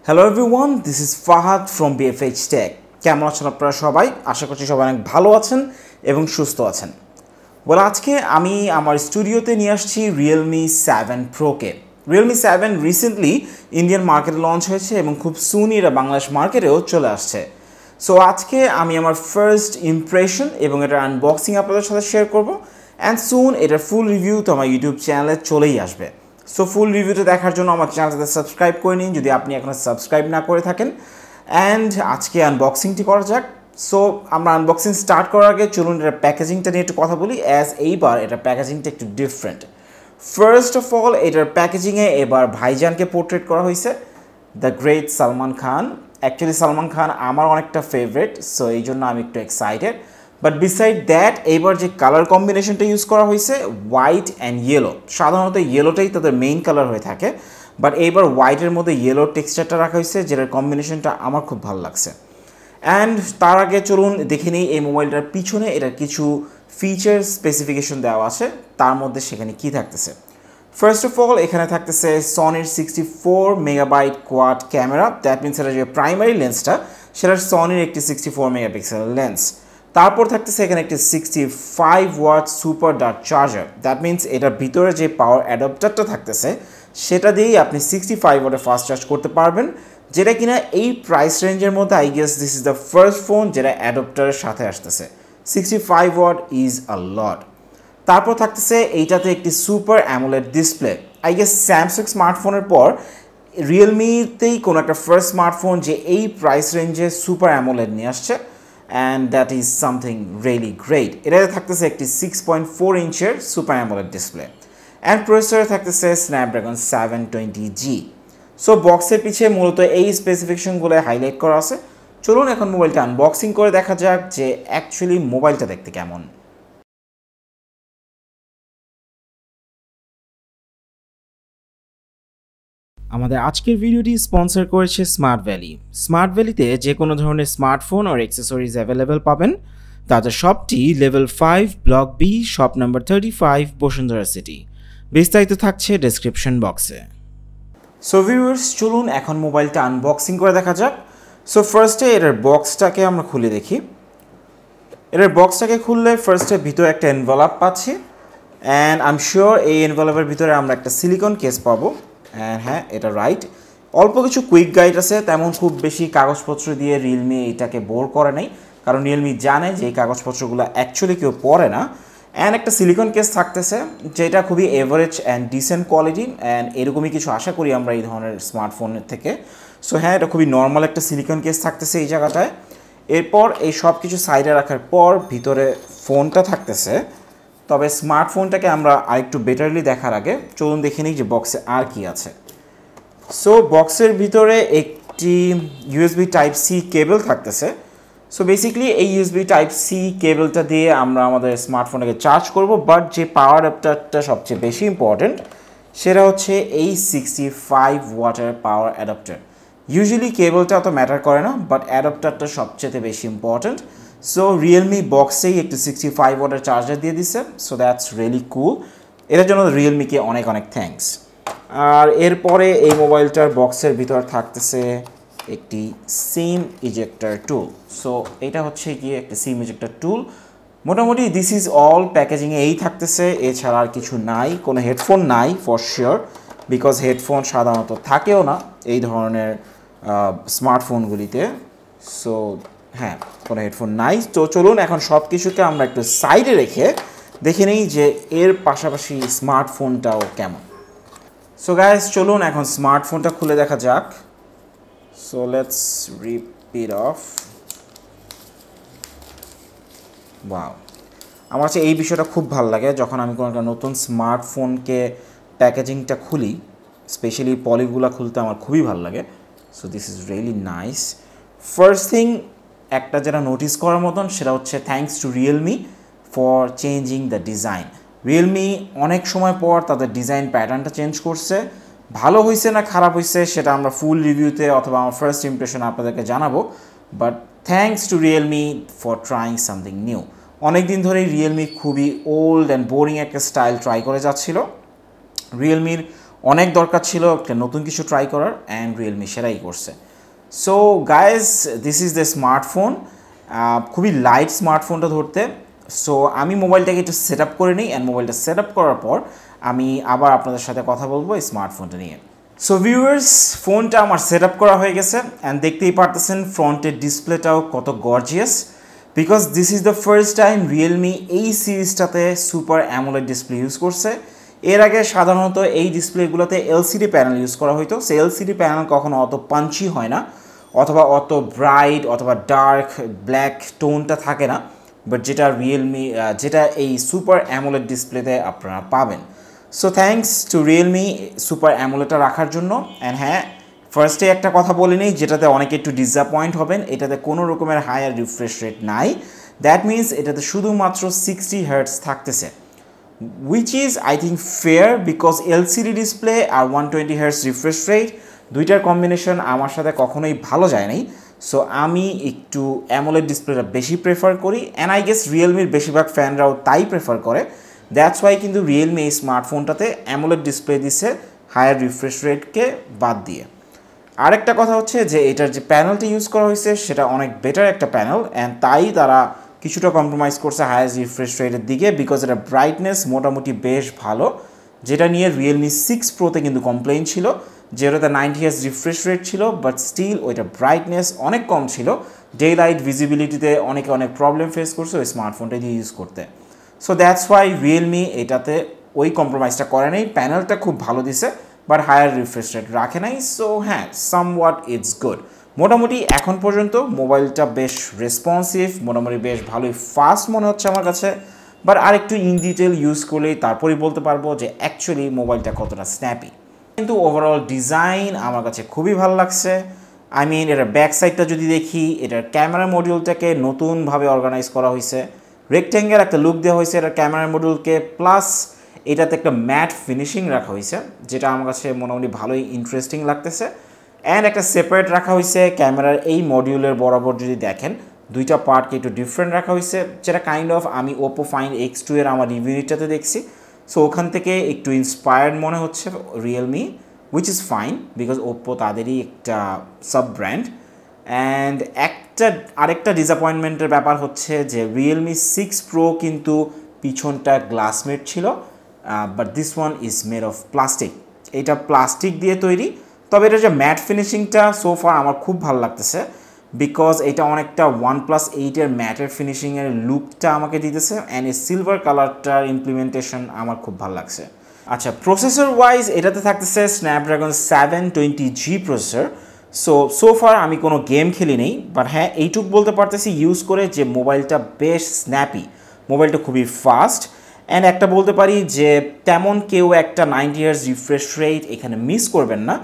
Hello everyone, this is Fahad from BFH Tech. কেমন আছেন আপনারা সবাই? আশা করছি সবাই অনেক ভালো আছেন এবং সুস্থ আছেন। বল আজকে আমি আমার স্টুডিওতে নিয়ে আসছি Realme 7 Pro কে। Realme 7 রিসেন্টলি ইন্ডিয়ান মার্কেটে লঞ্চ হয়েছে এবং খুব সুন এটা বাংলাদেশ মার্কেটেও চলে আসছে। সো আজকে আমি আমার ফার্স্ট ইমপ্রেশন এবং এটার আনবক্সিং আপনাদের সাথে শেয়ার করব অ্যান্ড সুন এটার ফুল রিভিউ তো আমার ইউটিউব চ্যানেলে চলেই আসবে। সো ফুল রিভিউটা দেখার জন্য আমার চ্যানেলটাতে সাবস্ক্রাইব করে নিন যদি আপনি এখনও সাবস্ক্রাইব না করে থাকেন। অ্যান্ড আজকে আনবক্সিংটি করা যাক। সো আমরা আনবক্সিং স্টার্ট করার আগে চলুন এটার প্যাকেজিংটা নিয়ে একটু কথা বলি, অ্যাজ এইবার এটার প্যাকেজিংটা একটু ডিফারেন্ট। ফার্স্ট অফ অল এটার প্যাকেজিংয়ে এবার ভাইজানকে পোর্ট্রেট করা হয়েছে, the great Salman Khan. Actually Salman Khan আমার অনেকটা ফেভারিট, সো এই জন্য আমি একটু এক্সাইটেড। বাট বিসাইড দ্যাট এইবার যে কালার কম্বিনেশনটা ইউজ করা হয়েছে হোয়াইট অ্যান্ড ইয়েলো, সাধারণত ইয়েলোটাই তাদের মেইন কালার হয়ে থাকে, বাট এইবার হোয়াইটের মধ্যে ইয়েলো টেক্সচারটা রাখা হয়েছে যেটার কম্বিনেশনটা আমার খুব ভালো লাগছে। অ্যান্ড তার আগে চলুন দেখে নিই এই মোবাইলটার পিছনে এটার কিছু ফিচার স্পেসিফিকেশন দেওয়া আছে, তার মধ্যে সেখানে কি থাকতেছে। ফার্স্ট অফ অল এখানে থাকতেছে সনির 64 megabyte quad camera, that means এটার যে প্রাইমারি লেন্সটা সেটার সনির একটি 64 মেগাপিক্সেল লেন্স। তারপর থাকতেছে এখানে একটি 65 watt super dart charger, that means এটার ভিতরে যে পাওয়ার অ্যাডাপ্টারটা থাকতেছে সেটা দিয়েই আপনি 65 ওয়াটে ফাস্ট চার্জ করতে পারবেন, যেটা কিনা এই প্রাইস রেঞ্জের মধ্যে I guess this is the first phone যেটা অ্যাডাপ্টারের সাথে আসতেছে। 65 ওয়াট ইজ আ লট। তারপর থাকতেছে এইটাতে একটি super AMOLED display. I guess Samsung স্মার্টফোনের পর রিয়েলমিতেই কোনো একটা ফার্স্ট স্মার্টফোন যে এই প্রাইস রেঞ্জে সুপার অ্যামোলেড নিয়ে আসছে, and that is something really great. এটাতে থাকতেছে একটি 6.4 ইঞ্চের সুপার অ্যামোলেড ডিসপ্লে অ্যান্ড প্রসেসরে থাকতেছে স্ন্যাপড্রাগন 720G। সো বক্সের পিছিয়ে মূলত এই স্পেসিফিকেশনগুলো হাইলাইট করা আছে। চলুন এখন মোবাইলটা আনবক্সিং করে দেখা যাক যে অ্যাকচুয়ালি মোবাইলটা দেখতে কেমন। আমাদের আজকের ভিডিওটি স্পন্সর করেছে স্মার্ট ভ্যালি। স্মার্ট ভ্যালিতে যে কোনো ধরনের স্মার্টফোন আর অ্যাক্সেসরিজ অ্যাভেলেবেল পাবেন। তাদের শপটি level 5 block B shop number 35 Bashundhara city. বিস্তারিত থাকছে ডেসক্রিপশন বক্সে। সো ভিউয়ার্স চলুন এখন মোবাইলটা আনবক্সিং করে দেখা যাক। সো ফার্স্টে এটার বক্সটাকে আমরা খুলে দেখি। এটার বক্সটাকে খুললে ফার্স্টে ভিতরে একটা এনভেলপ পাচ্ছি, অ্যান্ড আই এম শিওর এই এনভেলপের ভিতরে আমরা একটা সিলিকন কেস পাবো। অ্যান্ড হ্যাঁ, এটা রাইট। অল্প কিছু কুইক গাইড আছে, তেমন খুব বেশি কাগজপত্র দিয়ে রিয়েলমি এটাকে বোর করে নাই, কারণ রিয়েলমি জানে যে এই কাগজপত্রগুলো অ্যাকচুয়ালি কেউ পড়ে না। অ্যান্ড একটা সিলিকন কেস থাকতেছে যেটা খুবই average and dissent quality, and এরকমই কিছু আশা করি আমরা এই ধরনের স্মার্টফোনের থেকে। সো হ্যাঁ, এটা খুবই নর্মাল একটা সিলিকন কেস থাকতেছে এই জায়গাটায়। এরপর এই সব কিছু সাইডে রাখার পর ভিতরে ফোনটা থাকতেছে। তবে স্মার্টফোনটাকে আমরা আরেকটু বেটারলি দেখার আগে চলুন দেখে নিই যে বক্সে আর কি আছে। সো বক্সের ভিতরে একটি ইউএসবি টাইপ সি কেবল থাকতেছে। সো বেসিক্যালি এই ইউএসবি টাইপ সি কেবলটা দিয়ে আমরা আমাদের স্মার্টফোনটাকে চার্জ করব, বাট যে পাওয়ার অ্যাডাপ্টারটা সবচেয়ে বেশি ইম্পর্ট্যান্ট সেটা হচ্ছে এই 65 ওয়াটের পাওয়ার অ্যাডাপ্টার। ইউজুয়ালি কেবলটা অত ম্যাটার করে না, বাট অ্যাডাপ্টারটা সবচেয়ে বেশি ইম্পর্ট্যান্ট। সো রিয়েলমি বক্সেই একটু 65 ওয়াটের চার্জার দিয়ে দিচ্ছে, সো দ্যাটস রিয়েলি কুল। এটার জন্য রিয়েলমিকে অনেক অনেক থ্যাঙ্কস। আর এরপরে এই মোবাইলটার বক্সের ভিতর থাকতেছে একটি সিম ইজেক্টর টুল। সো এটা হচ্ছে গিয়ে একটা সিম ইজেক্টর টুল। মোটামুটি দিস ইজ অল। প্যাকেজিংয়ে এই থাকতেছে, এছাড়া আর কিছু নাই। কোনো হেডফোন নাই ফর শিওর, বিকজ হেডফোন সাধারণত থাকেও না এই ধরনের স্মার্টফোনগুলিতে। সো হ্যাঁ, কোনো হেডফোন নাই। তো চলুন এখন সব কিছুকে আমরা একটু সাইডে রেখে দেখে নিই যে এর পাশাপাশি স্মার্টফোনটাও কেমন। সো গাইস চলুন এখন স্মার্টফোনটা খুলে দেখা যাক। So let's rip it off. Wow, আমার কাছে এই বিষয়টা খুব ভালো লাগে যখন আমি কোনো একটা নতুন স্মার্টফোনকে প্যাকেজিংটা খুলি, স্পেশালি পলিগুলো খুলতে আমার খুবই ভালো লাগে। So this is really nice. First thing একটা যেটা নোটিস করার মতন সেটা হচ্ছে thanks to Realme for changing the design. Realme অনেক সময় পর তাদের ডিজাইন প্যাটার্নটা চেঞ্জ করছে। ভালো হয়েছে না খারাপ হয়েছে সেটা আমরা ফুল রিভিউতে অথবা আমার ফার্স্ট ইমপ্রেশন আপনাদেরকে জানাবো, but thanks to Realme for trying something new. অনেক দিন ধরেই রিয়েলমি খুবই ওল্ড অ্যান্ড বোরিং একটা স্টাইল ট্রাই করে যাচ্ছিল। রিয়েলমির অনেক দরকার ছিল একটা নতুন কিছু ট্রাই করার, অ্যান্ড রিয়েলমি সেটাই করছে। So guys, this is the smartphone. খুবই লাইট স্মার্টফোনটা ধরতে। সো আমি মোবাইলটাকে একটু সেট আপ করে নিই, অ্যান্ড মোবাইলটা সেট আপ করার পর আমি আবার আপনাদের সাথে কথা বলবো এই স্মার্টফোনটা নিয়ে। সো ভিউয়ার্স, ফোনটা আমার সেট আপ করা হয়ে গেছে, অ্যান্ড দেখতেই পারতেছেন ফ্রন্টের ডিসপ্লেটাও কত gorgeous, because this is the first time Realme এই সিরিজটাতে সুপার অ্যামোলেড ডিসপ্লে ইউজ করছে। এর আগে সাধারণত এই ডিসপ্লেগুলোতে এলসিডি প্যানেল ইউজ করা হইতো। সো এলসিডি প্যানেল কখনো অত পাঞ্চি হয় না, অথবা অত ব্রাইট অথবা ডার্ক ব্ল্যাক টোনটা থাকে না, বাট যেটা এই সুপার অ্যামোলেড ডিসপ্লেতে আপনারা পাবেন। So thanks to realme super অ্যামোলেডটা রাখার জন্য। অ্যান্ড হ্যাঁ, ফার্স্টে একটা কথা বলে নিই, যেটাতে অনেকে একটু ডিসঅ্যাপয়েন্ট হবেন, এটাতে কোনো রকমের হায়ার রিফ্রেশ রেট নাই। দ্যাট মিনস এটাতে শুধুমাত্র 60 হার্টজ থাকতেছে, which is I think fair because LCD display আর 120 Hz refresh rate দুইটার কম্বিনেশন আমার সাথে কখনোই ভালো যায় নাই। সো আমি একটু অ্যামোলেড ডিসপ্লেটা বেশি প্রেফার করি, অ্যান্ড আই গেস রিয়েলমির বেশিরভাগ ফ্যানরাও তাই প্রেফার করে। দ্যাটস ওয়াই কিন্তু রিয়েলমি এই স্মার্টফোনটাতে অ্যামোলেড ডিসপ্লে দিচ্ছে হায়ার রিফ্রেশ রেটকে বাদ দিয়ে। আরেকটা কথা হচ্ছে যে এটার যে প্যানেলটি ইউজ করা হয়েছে সেটা অনেক বেটার একটা প্যানেল, অ্যান্ড তাই তারা কিছুটা কম্প্রোমাইজ করছে হায়ার রিফ্রেশ রেটের দিকে, বিকজ এটা ব্রাইটনেস মোটামুটি বেশ ভালো, যেটা নিয়ে রিয়েলমি 6 প্রোতে কিন্তু কমপ্লেইন ছিল যেটাতে 90 Hz রিফ্রেশ রেট ছিল, বাট স্টিল ওইটা ব্রাইটনেস অনেক কম ছিল। ডে লাইট ভিজিবিলিটিতে অনেক প্রবলেম ফেস করছে ওই স্মার্টফোনটা দিয়ে ইউজ করতে। সো দ্যাটস ওয়াই রিয়েলমি এটাতে ওই কম্প্রোমাইজটা করে নাই। প্যানেলটা খুব ভালো দিছে, বাট হায়ার রিফ্রেশ রেট রাখে নাই। সো হ্যাঁ, সামওয়াট ইটস গুড। মোটামুটি এখন পর্যন্ত মোবাইলটা বেশ রেসপন্সিভ, মোটামুটি বেশ ভালোই ফাস্ট মনে হচ্ছে আমার কাছে, বাট আরেকটু ইন ডিটেল ইউজ করলেই তারপরেই বলতে পারবো যে অ্যাকচুয়ালি মোবাইলটা কতটা স্ন্যাপি। কিন্তু ওভারঅল ডিজাইন আমার কাছে খুবই ভালো লাগছে। আই মিন, এটার ব্যাক সাইডটা যদি দেখি, এটার ক্যামেরা মডিউলটাকে নতুনভাবে অর্গানাইজ করা হয়েছে, রেক্ট্যাঙ্গেল একটা লুক দেওয়া হয়েছে এটার ক্যামেরা মডিউলকে, প্লাস এটাতে একটা ম্যাট ফিনিশিং রাখা হয়েছে, যেটা আমার কাছে মোটামুটি ভালোই ইন্টারেস্টিং লাগতেছে। অ্যান্ড একটা সেপারেট রাখা হয়েছে ক্যামেরার এই মডিউলের বরাবর যদি দেখেন, দুইটা পার্টকে একটু ডিফারেন্ট রাখা হয়েছে, যেটা কাইন্ড অফ আমি ওপো ফাইন্ড X2 এর আমার রিভিউটাতে দেখছি। সো ওখান থেকে একটু ইন্সপায়ার্ড মনে হচ্ছে Realme, which is fine because Oppo তাদেরই একটা সাব ব্র্যান্ড। অ্যান্ড আরেকটা ডিসঅ্যাপয়েন্টমেন্টের ব্যাপার হচ্ছে যে রিয়েলমি 6 প্রো কিন্তু পিছনটা গ্লাসমেট ছিল, but this one is made of plastic. এটা প্লাস্টিক দিয়ে তৈরি, তবে এটা যে ম্যাট ফিনিশিংটা সোফার আমার খুব ভালো লাগতেছে, বিকজ এটা অনেকটা OnePlus 8-এর ম্যাটের ফিনিশিংয়ের লুকটা আমাকে দিতেছে, অ্যান্ড এই সিলভার কালারটার ইমপ্লিমেন্টেশন আমার খুব ভালো লাগছে। আচ্ছা, প্রসেসর ওয়াইজ এটাতে থাকতেছে স্ন্যাপড্রাগন 720G প্রসেসর। সোফার আমি কোনো গেম খেলি নেই, বাট হ্যাঁ এইটুক বলতে পারতেছি ইউজ করে যে মোবাইলটা বেশ স্ন্যাপি, মোবাইলটা খুবই ফাস্ট। অ্যান্ড একটা বলতে পারি যে তেমন কেউ একটা 90 Hz রিফ্রেশ রেট এখানে মিস করবেন না,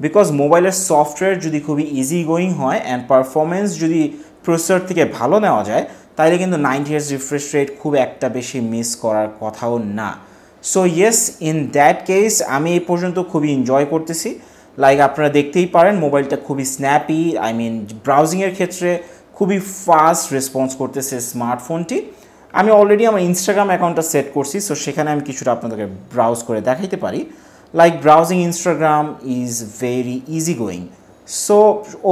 বিকজ মোবাইলের সফটওয়্যার যদি খুবই ইজি গোয়িং হয় অ্যান্ড পারফরমেন্স যদি প্রসেসর থেকে ভালো নেওয়া যায়, তাহলে কিন্তু 90 Hz রিফ্রেশ রেট খুব একটা বেশি মিস করার কথাও না। So yes, in that case আমি এই পর্যন্ত খুবই এনজয় করতেছি। লাইক আপনারা দেখতেই পারেন মোবাইলটা খুবই স্ন্যাপি, আই মিন ব্রাউজিংয়ের ক্ষেত্রে খুবই ফাস্ট রেসপন্স করতেছে স্মার্টফোনটি। আমি অলরেডি আমার ইনস্টাগ্রাম অ্যাকাউন্টটা সেট করছি, সো সেখানে আমি কিছুটা আপনাদেরকে ব্রাউজ করে দেখাইতে পারি। Like browsing Instagram is very easy going. So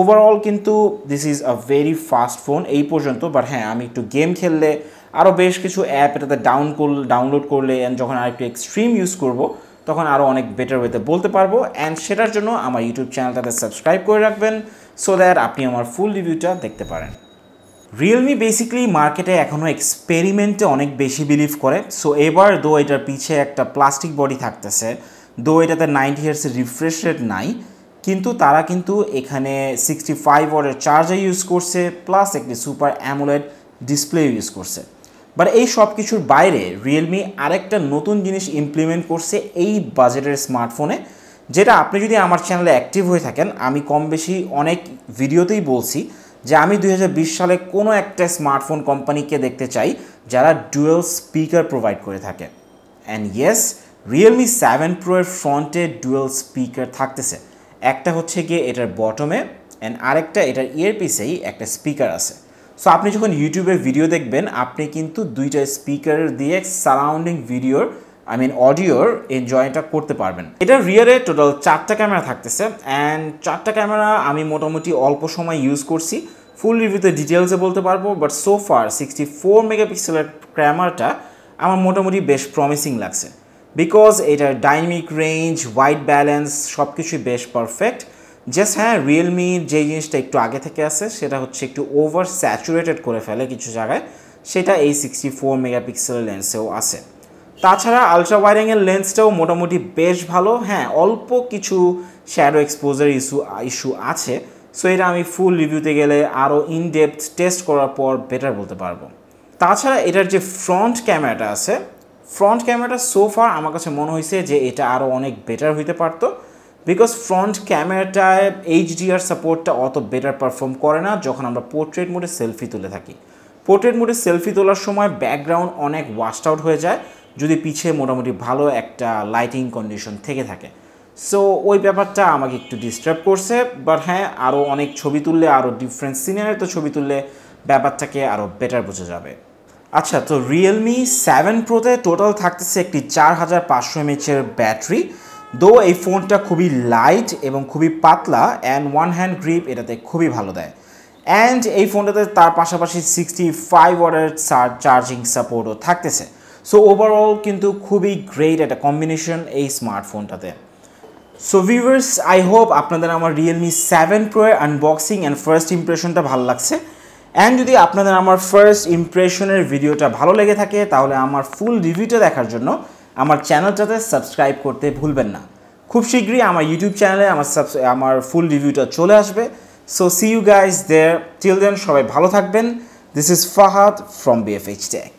overall কিন্তু this is a very fast phone এই পর্যন্ত। বাট হ্যাঁ, আমি একটু গেম খেললে আরও বেশ কিছু অ্যাপ এটাতে ডাউনলোড করলে অ্যান্ড যখন আর একটু এক্সট্রিম ইউজ করব তখন আরও অনেক বেটার ওয়েতে বলতে পারবো। অ্যান্ড সেটার জন্য আমার ইউটিউব চ্যানেলটাতে সাবস্ক্রাইব করে রাখবেন, সো দ্যাট আপনি আমার ফুল রিভিউটা দেখতে পারেন। রিয়েলমি বেসিক্যালি মার্কেটে এখনও এক্সপেরিমেন্টে অনেক বেশি বিলিভ করে। সো এবার দো এটার পিছে একটা প্লাস্টিক বডি থাকতেছে, দো এটাতে 90 Hz রিফ্রেশ রেট নাই, কিন্তু তারা কিন্তু এখানে 65 ওয়াটের চার্জার ইউজ করছে, প্লাস একটি সুপার অ্যামোলেড ডিসপ্লে ইউজ করছে। বাট এই সব কিছুর বাইরে রিয়েলমি আরেকটা নতুন জিনিস ইমপ্লিমেন্ট করছে এই বাজেটের স্মার্টফোনে, যেটা আপনি যদি আমার চ্যানেলে অ্যাক্টিভ হয়ে থাকেন, আমি কম বেশি অনেক ভিডিওতেই বলছি যে আমি 2020 সালে কোনো একটা স্মার্টফোন কোম্পানিকে দেখতে চাই যারা ডুয়েল স্পিকার প্রোভাইড করে থাকে। অ্যান্ড ইয়েস, রিয়েলমি 7 প্রো এর ফ্রন্টে ডুয়েল স্পিকার থাকতেছে। একটা হচ্ছে গিয়ে এটার বটমে, অ্যান্ড আরেকটা এটার ইয়ারপিসেই একটা স্পিকার আছে। সো আপনি যখন ইউটিউবে ভিডিও দেখবেন, আপনি কিন্তু দুইটা স্পিকার দিয়ে সারাউন্ডিং ভিডিওর অডিওর এনজয়টা করতে পারবেন। এটা রিয়ারে টোটাল 4টা ক্যামেরা থাকতেছে অ্যান্ড 4টা ক্যামেরা আমি মোটামুটি অল্প সময় ইউজ করছি, ফুল রিভিউতে ডিটেলসে বলতে পারবো, বাট সো ফার 64 মেগাপিক্সেলের ক্যামেরাটা আমার মোটামুটি বেশ প্রমিসিং লাগছে, বিকজ এটার ডাইনামিক রেঞ্জ, হোয়াইট ব্যালেন্স সব কিছুই বেশ পারফেক্ট। জাস্ট হ্যাঁ, রিয়েলমির যে জিনিসটা একটু আগে থেকে আছে সেটা হচ্ছে একটু ওভার স্যাচুরেটেড করে ফেলে কিছু জায়গায়, সেটা এই 64 মেগাপিক্সেলের লেন্সেও আছে। তাছাড়া আলট্রা ওয়াইড অ্যাঙ্গেল লেন্সটাও মোটামুটি বেশ ভালো, হ্যাঁ অল্প কিছু শ্যাডো এক্সপোজার ইস্যু আছে, সো এটা আমি ফুল রিভিউতে গেলে আরও ইনডেপথ টেস্ট করার পর বেটার বলতে পারবো। তাছাড়া এটার যে ফ্রন্ট ক্যামেরাটা আছে, ফ্রন্ট ক্যামেরাটা সো ফার আমার কাছে মনে হয়েছে যে এটা আরও অনেক বেটার হইতে পারতো, বিকজ ফ্রন্ট ক্যামেরাটায় এইচডিআর সাপোর্টটা অত বেটার পারফর্ম করে না যখন আমরা পোর্ট্রেট মোডে সেলফি তুলে থাকি। পোর্ট্রেট মোডে সেলফি তোলার সময় ব্যাকগ্রাউন্ড অনেক ওয়াশড আউট হয়ে যায় যদি পিছে মোটামুটি ভালো একটা লাইটিং কন্ডিশন থেকে থাকে, সো ওই ব্যাপারটা আমাকে একটু ডিস্টার্ব করছে। বাট হ্যাঁ, আরও অনেক ছবি তুললে, আরও ডিফারেন্ট সিনারিতে ছবি তুললে ব্যাপারটাকে আরও বেটার বোঝা যাবে। আচ্ছা, তো রিয়েলমি 7 প্রোতে টোটাল থাকতেছে একটি 4500 mAh ব্যাটারি, দো এই ফোনটা খুবই লাইট এবং খুবই পাতলা অ্যান্ড ওয়ান হ্যান্ড গ্রিপ এটাতে খুবই ভালো দেয়। অ্যান্ড এই ফোনটাতে তার পাশাপাশি 65 ওয়াটের চার্জিং সাপোর্টও থাকতেছে, সো ওভারঅল কিন্তু খুবই গ্রেট একটা কম্বিনেশন এই স্মার্টফোনটাতে। সো ভিউয়ার্স, আই হোপ আপনাদের আমার রিয়েলমি 7 প্রো এর আনবক্সিং অ্যান্ড ফার্স্ট ইমপ্রেশনটা ভালো লাগছে। অ্যান্ড যদি আপনাদের আমার ফার্স্ট ইমপ্রেশনের ভিডিওটা ভালো লেগে থাকে তাহলে আমার ফুল রিভিউটা দেখার জন্য আমার চ্যানেলটাতে সাবস্ক্রাইব করতে ভুলবেন না। খুব শীঘ্রই আমার ইউটিউব চ্যানেলে আমার ফুল রিভিউটা চলে আসবে। So see you guys there, till then সবাই ভালো থাকবেন। This is Fahad from BFH Tech।